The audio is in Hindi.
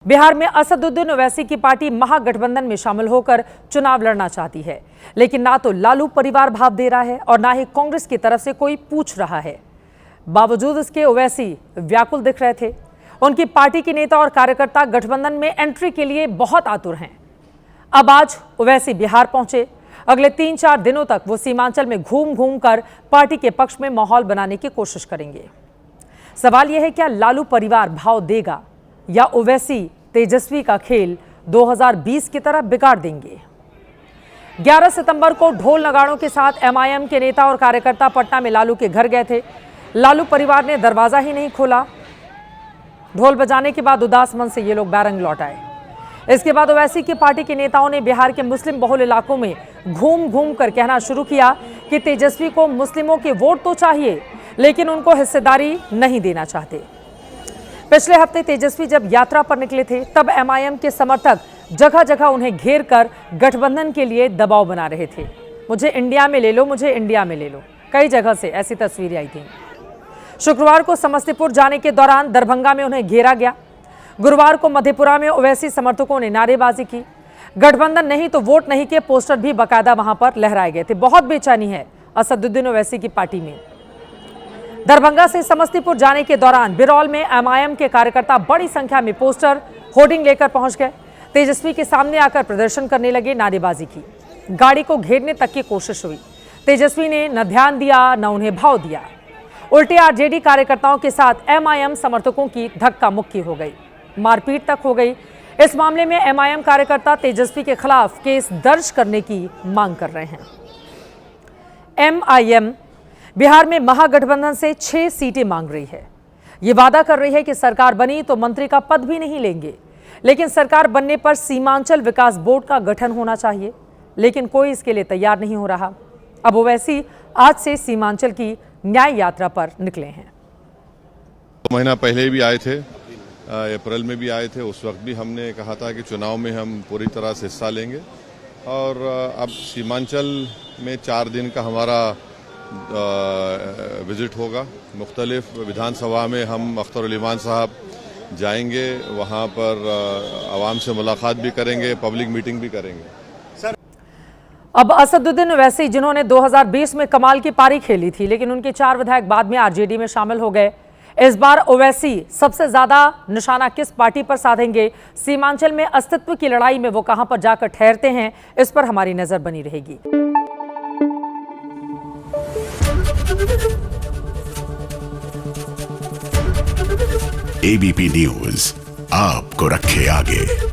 बिहार में असदुद्दीन ओवैसी की पार्टी महागठबंधन में शामिल होकर चुनाव लड़ना चाहती है, लेकिन ना तो लालू परिवार भाव दे रहा है और ना ही कांग्रेस की तरफ से कोई पूछ रहा है। बावजूद इसके ओवैसी व्याकुल दिख रहे थे। उनकी पार्टी के नेता और कार्यकर्ता गठबंधन में एंट्री के लिए बहुत आतुर हैं। अब आज ओवैसी बिहार पहुंचे। अगले 3-4 दिनों तक वो सीमांचल में घूम घूम कर पार्टी के पक्ष में माहौल बनाने की कोशिश करेंगे। सवाल यह है, क्या लालू परिवार भाव देगा या ओवैसी तेजस्वी का खेल 2020 की तरह बिगाड़ देंगे? 11 सितंबर को ढोल नगाड़ों के साथ एमआईएम के नेता और कार्यकर्ता पटना में लालू के घर गए थे। लालू परिवार ने दरवाजा ही नहीं खोला। ढोल बजाने के बाद उदास मन से ये लोग बैरंग लौट आए। इसके बाद ओवैसी की पार्टी के नेताओं ने बिहार के मुस्लिम बहुल इलाकों में घूम घूम कर कहना शुरू किया कि तेजस्वी को मुस्लिमों के वोट तो चाहिए, लेकिन उनको हिस्सेदारी नहीं देना चाहते। पिछले हफ्ते तेजस्वी जब यात्रा पर निकले थे, तब एमआईएम के समर्थक जगह जगह उन्हें घेर कर गठबंधन के लिए दबाव बना रहे थे। मुझे इंडिया में ले लो, मुझे इंडिया में ले लो। कई जगह से ऐसी तस्वीरें आई थी। शुक्रवार को समस्तीपुर जाने के दौरान दरभंगा में उन्हें घेरा गया। गुरुवार को मधेपुरा में ओवैसी समर्थकों ने नारेबाजी की। गठबंधन नहीं तो वोट नहीं के पोस्टर भी बाकायदा वहां पर लहराए गए थे। बहुत बेचैनी है असदुद्दीन ओवैसी की पार्टी में। दरभंगा से समस्तीपुर जाने के दौरान बिरौल में एमआईएम के कार्यकर्ता बड़ी संख्या में पोस्टर होर्डिंग लेकर पहुंच गए। तेजस्वी के सामने आकर प्रदर्शन करने लगे, नारेबाजी की। गाड़ी को घेरने तक की कोशिश हुई। तेजस्वी ने न ध्यान दिया न उन्हें भाव दिया। उल्टे आरजेडी कार्यकर्ताओं के साथ एमआईएम समर्थकों की धक्का मुक्की हो गई, मारपीट तक हो गई। इस मामले में एमआईएम कार्यकर्ता तेजस्वी के खिलाफ केस दर्ज करने की मांग कर रहे हैं। एमआईएम बिहार में महागठबंधन से 6 सीटें मांग रही है। ये वादा कर रही है कि सरकार बनी तो मंत्री का पद भी नहीं लेंगे, लेकिन सरकार बनने पर सीमांचल विकास बोर्ड का गठन होना चाहिए, लेकिन कोई इसके लिए तैयार नहीं हो रहा। अब ओवैसी आज से सीमांचल की न्याय यात्रा पर निकले हैं। महीना पहले भी आए थे, अप्रैल में भी आए थे। उस वक्त भी हमने कहा था कि चुनाव में हम पूरी तरह से हिस्सा लेंगे। और अब सीमांचल में 4 दिन का हमारा विजिट होगा। मुख्तलिफ विधानसभा में हम अख्तर ईमान साहब जाएंगे, वहाँ पर आवाम से मुलाकात भी करेंगे, पब्लिक मीटिंग भी करेंगे। अब असदुद्दीन ओवैसी, जिन्होंने 2020 में कमाल की पारी खेली थी, लेकिन उनके 4 विधायक बाद में आरजेडी में शामिल हो गए। इस बार ओवैसी सबसे ज्यादा निशाना किस पार्टी पर साधेंगे? सीमांचल में अस्तित्व की लड़ाई में वो कहां पर जाकर ठहरते हैं, इस पर हमारी नजर बनी रहेगी। एबीपी न्यूज आपको रखे आगे।